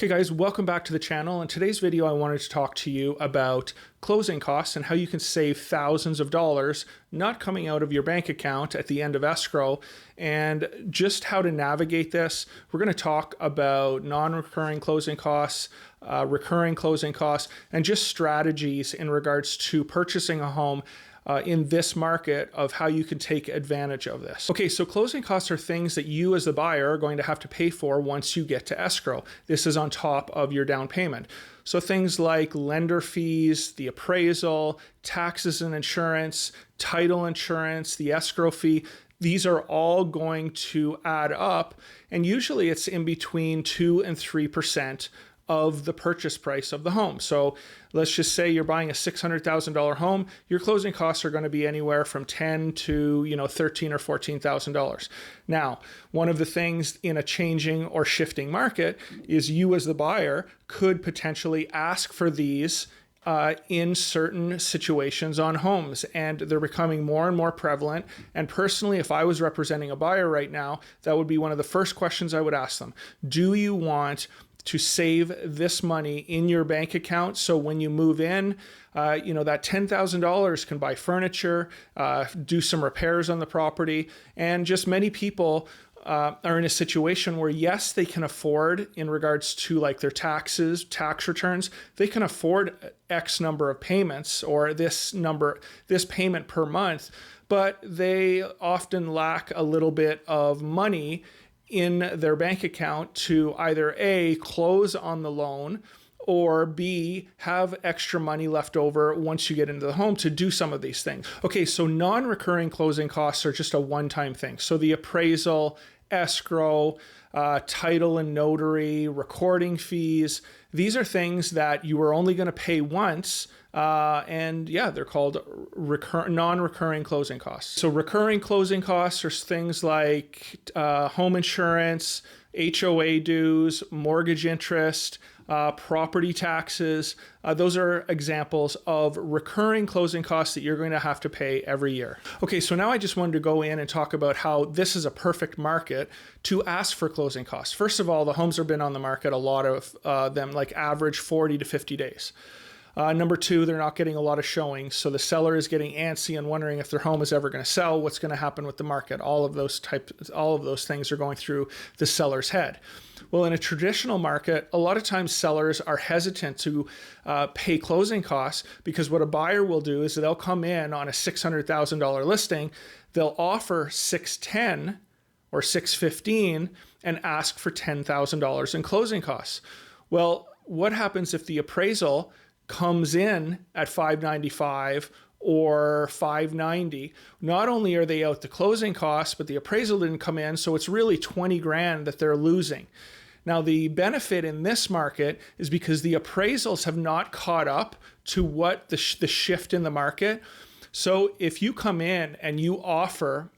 Okay guys, welcome back to the channel. In today's video, I wanted to talk to you about closing costs and how you can save thousands of dollars not coming out of your bank account at the end of escrow, and just how to navigate this. We're going to talk about non-recurring closing costs, recurring closing costs, and just strategies in regards to purchasing a home in this market of how you can take advantage of this. Okay, so closing costs are things that you as the buyer are going to have to pay for once you get to escrow. This is on top of your down payment. So things like lender fees, the appraisal, taxes and insurance, title insurance, the escrow fee, these are all going to add up, and usually it's in between 2 and 3% of the purchase price of the home. So let's just say you're buying a $600,000 home, your closing costs are going to be anywhere from $10,000 to $13,000 or $14,000. Now, one of the things in a changing or shifting market is you as the buyer could potentially ask for these in certain situations on homes, and they're becoming more and more prevalent. And personally, if I was representing a buyer right now, that would be one of the first questions I would ask them. Do you want to save this money in your bank account so when you move in, that $10,000 can buy furniture, do some repairs on the property, and just many people are in a situation where, yes, they can afford, in regards to like their taxes, tax returns, they can afford X number of payments or this payment per month, but they often lack a little bit of money in their bank account to either A, close on the loan, or B, have extra money left over once you get into the home to do some of these things. Okay, so non-recurring closing costs are just a one-time thing. So the appraisal, escrow, title and notary, recording fees, these are things that you are only going to pay once, and yeah, they're called non-recurring closing costs. So recurring closing costs are things like home insurance, HOA dues, mortgage interest, property taxes. Those are examples of recurring closing costs that you're going to have to pay every year. Okay, so now I just wanted to go in and talk about how this is a perfect market to ask for closing costs. First of all, the homes have been on the market, a lot of them, like average 40 to 50 days. Number two, they're not getting a lot of showings, so the seller is getting antsy and wondering if their home is ever going to sell, what's going to happen with the market. All of those things are going through the seller's head. Well, in a traditional market, a lot of times sellers are hesitant to pay closing costs, because what a buyer will do is they'll come in on a $600,000 listing, they'll offer $610,000 or $615,000 and ask for $10,000 in closing costs. Well, what happens if the appraisal comes in at $595,000 or $590,000? Not only are they out the closing costs, but the appraisal didn't come in, so it's really $20,000 that they're losing. Now, the benefit in this market is because the appraisals have not caught up to what the shift in the market. So if you come in and you offer,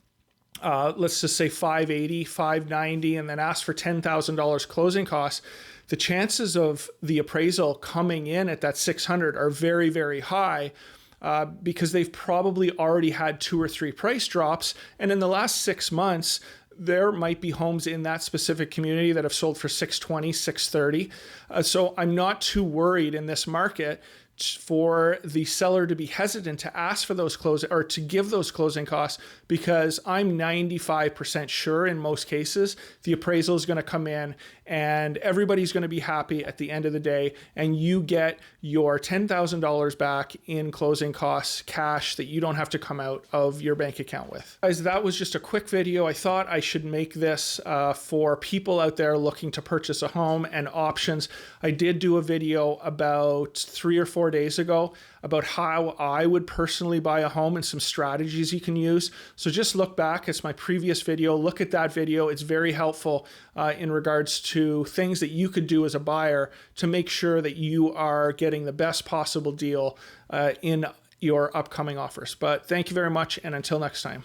let's just say $580,000, $590,000, and then ask for $10,000 closing costs, the chances of the appraisal coming in at that $600,000 are very, very high, because they've probably already had 2 or 3 price drops. And in the last 6 months, there might be homes in that specific community that have sold for $620,000, $630,000. So I'm not too worried in this market for the seller to be hesitant to ask for those or to give those closing costs, because I'm 95% sure in most cases the appraisal is going to come in and everybody's going to be happy at the end of the day, and you get your $10,000 back in closing costs, cash, that you don't have to come out of your bank account with. Guys, that was just a quick video. I thought I should make this for people out there looking to purchase a home and options. I did do a video about 3 or 4 days ago about how I would personally buy a home and some strategies you can use. So just look back. It's my previous video. Look at that video. It's very helpful in regards to things that you could do as a buyer to make sure that you are getting the best possible deal in your upcoming offers. But thank you very much, and until next time.